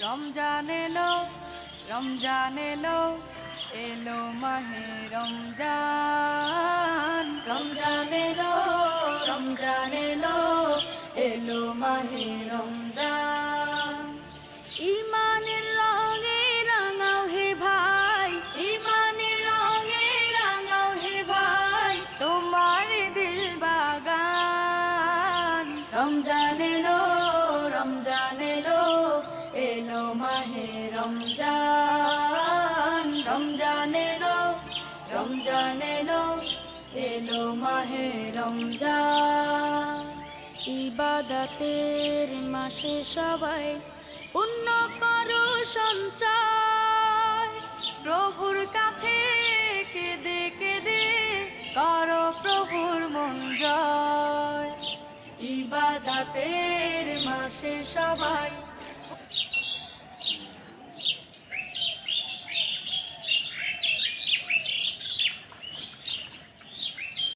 রমজান এলো, রমজান এলো, এলো মাহে রমজান। রমজান এলো, রমজান এলো, এলো মাহে রমজান। ইমানের রঙে রাঙাও হে ভাই, ইমানের রঙে রাঙাও হে ভাই, তোমার দিল বাগান। রমজান এলো, রমজান এলো, এলো মাহে রমজান। রমজান এলো, রমজান এলো, এলো মাহে রমজান। ইবাদতের মাসে সবাই পুণ্য করো সঞ্চয়, প্রভুর কাছে কেঁদে কেঁদে করো প্রভুর মন জয়। ইবাদতের মাসে সবাই